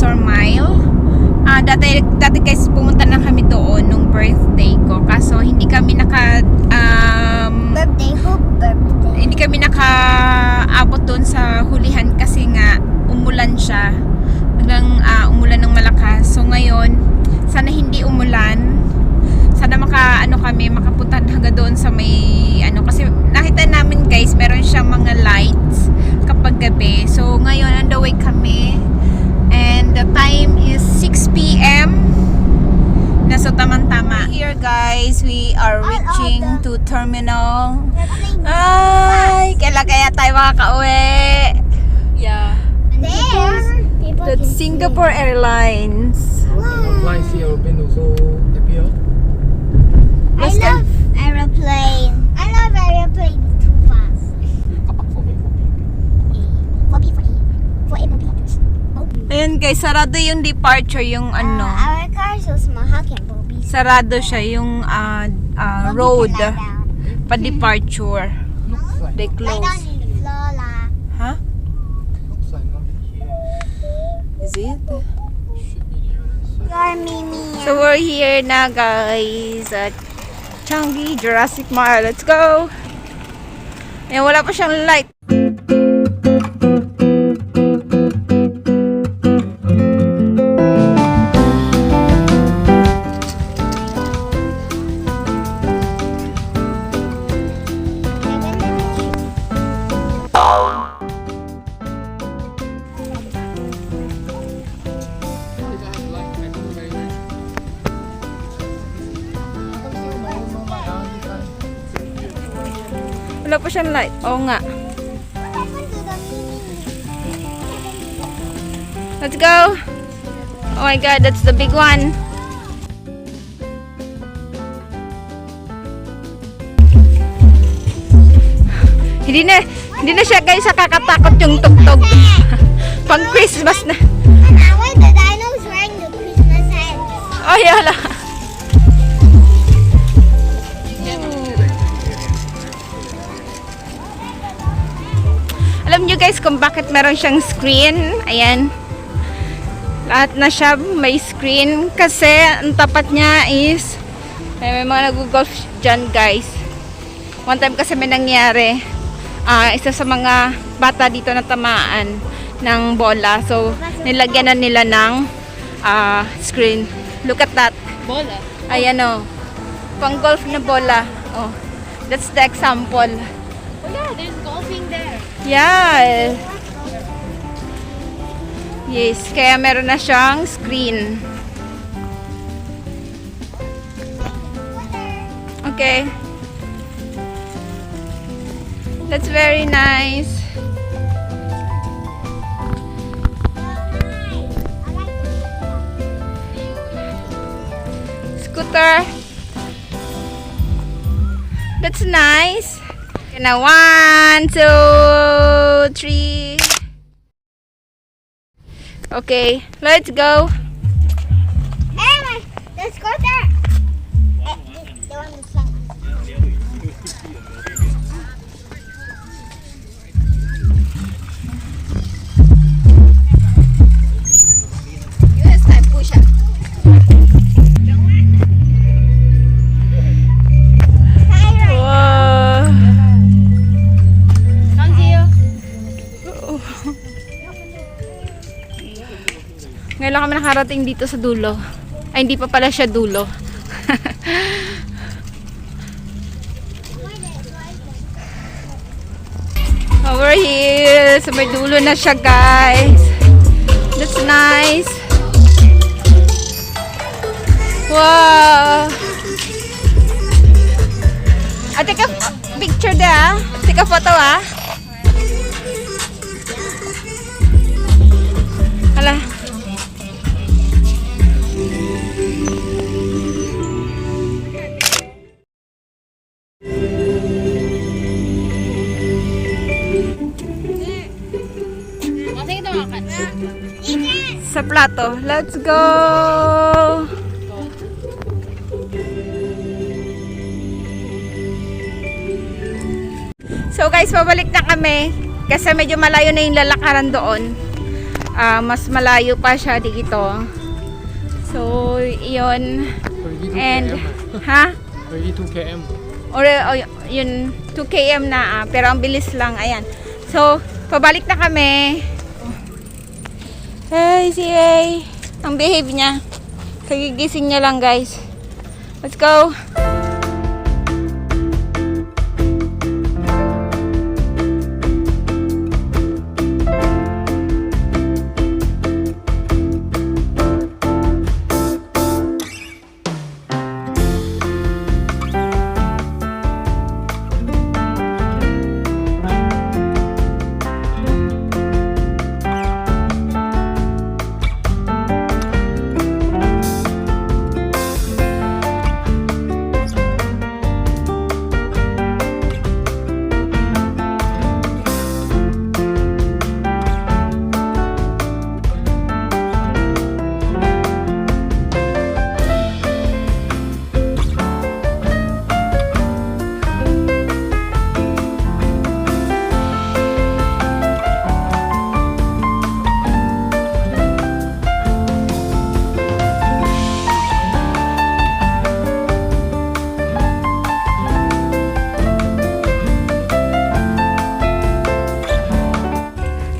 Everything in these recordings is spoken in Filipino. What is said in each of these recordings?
Dinosaur Mile. Dati guys, pumunta na kami doon nung birthday ko. Kaso hindi kami Birthday? Who birthday? hindi kami nakaabot doon sa hulihan kasi nga umulan siya. Biglang umulan ng malakas. So ngayon, sana hindi umulan. Sana makapunta hanggang doon sa may kasi nakita namin guys, meron siyang mga lights kapag gabi. So ngayon on the way kami and the time is 6 p.m. na, so tamang-tama. Here guys, we are reaching to terminal. Ay, kailan kaya tayo makaka-uwi? Yeah. That's Singapore Airlines. Fly see aeroplane also happy. I love aeroplane. I love aeroplane too fast. Ayan guys, sarado yung departure, yung Our car is so small. How can Bobby? sarado siya yung road pa-departure. They Lie close. down in the floor, lah. Huh? Looks like not here. Is it? Should be here. Mimi. So we're here na guys at Changi Jurassic Mile. Let's go! Ayan, wala pa siyang light. Wala pa siyang light. Oo nga. Let's go! Oh my god, that's the big one. Hindi na siya guys nakakatakot yung tugtog. Pang Christmas na. When the dino's wearing the Christmas hats. Oh yala. Alam nyo guys kung bakit meron siyang screen? Ayan. Lahat na siya may screen. Kasi ang tapat niya is may mga nag-golf dyan guys. One time kasi may nangyari. Isa sa mga bata dito na tamaan ng bola. So, nilagyan na nila ng screen. Look at that. Bola? Ayan o. Pang golf na bola. Oh, that's the example. Oh yeah, there's golfing there. Yeah. Yes, kaya meron na siyang screen. Okay. That's very nice. Scooter. That's nice. Now 1, 2, 3. Okay, let's go. Hey, the scooter. The one with slang. US time push up. Wow. Ngayon lang kami nakarating dito sa dulo. Ay, hindi pa pala siya dulo. Over here. So may dulo na siya guys. That's nice. Wow. Take a picture there. Take a photo Hala. Sa plato. Let's go! So guys, pabalik na kami kasi medyo malayo na yung lalakaran doon. mas malayo pa siya dito. So, yun. 32 And, km. ha? 32 km. Or, yun, 2 km na, pero ang bilis lang, ayan. So, pabalik na kami. Hey, si Ray. Ang behave niya. Kagigising niya lang, guys. Let's go.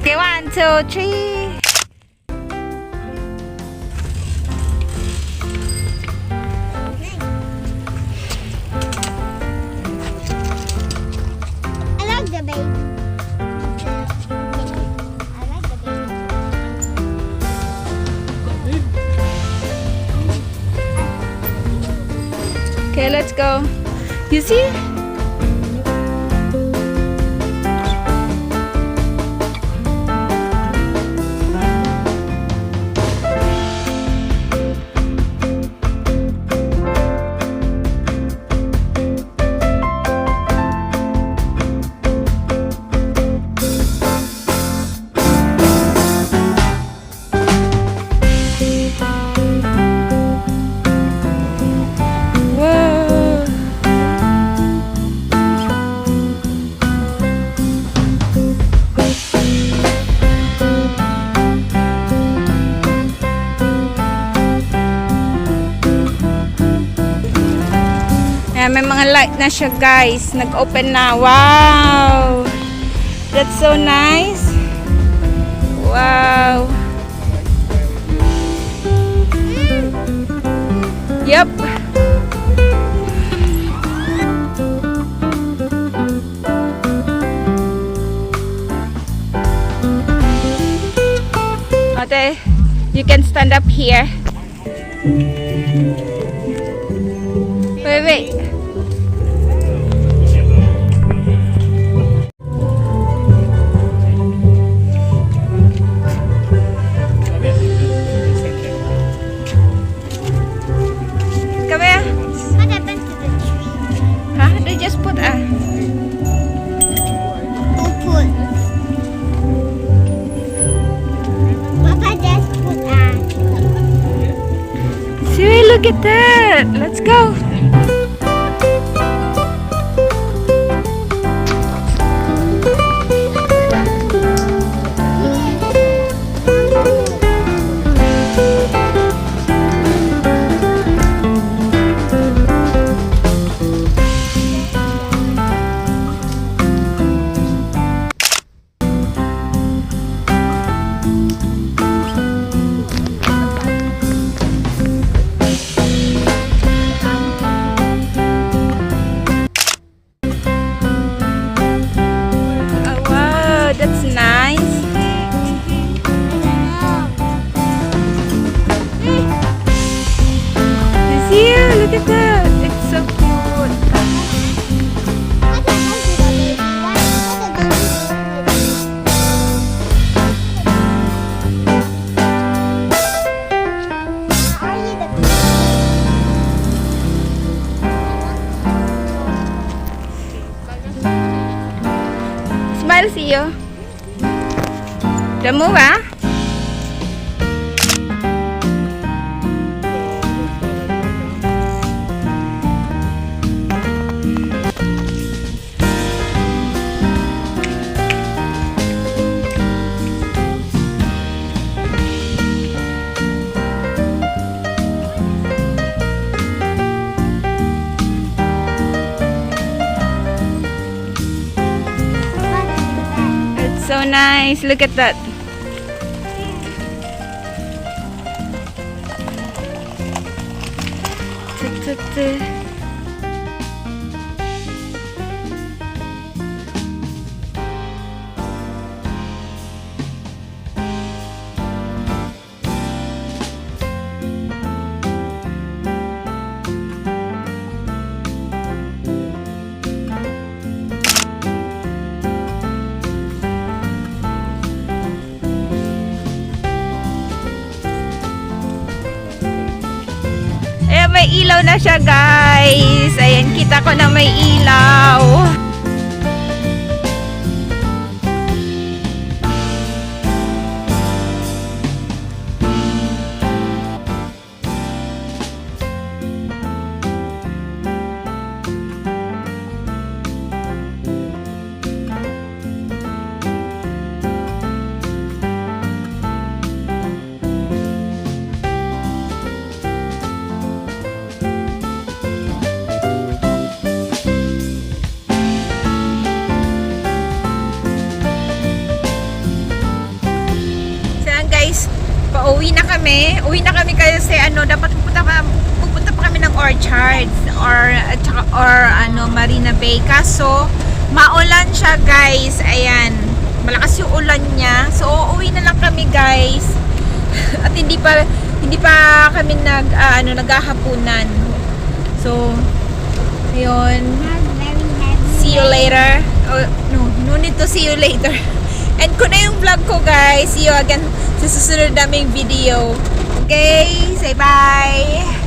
Okay, 1, 2, 3. I like the baby. I like the baby. Okay, let's go. You see? Whoa. Ayan, may mga light na siya, guys. Nag-open na. Wow! That's so nice. Wow! Yep. Ate, you can stand up here. Wait. Come here. What happened to the tree? Huh? They just put a... Who put? Papa just put See, look at that. Let's go. Look at that. It's so cute. What happened to the baby? What did Are you the Smile, see you. Don't move, ah. nice. Look at that. Ayan, may ilaw na siya, guys. Ayan, kita ko na may ilaw. Pauwi na kami. Uwi na kami kasi dapat pupunta pa kami ng Orchards or Marina Bay. Kaso maulan siya, guys. Ayan. Malakas yung ulan niya. So uuwi na lang kami, guys. At hindi pa kami naghahapunan. So ayun. See you later. Oh, no need to see you later. And ko na yung vlog ko, guys. See you again sa susunod naming video. Okay? Say bye!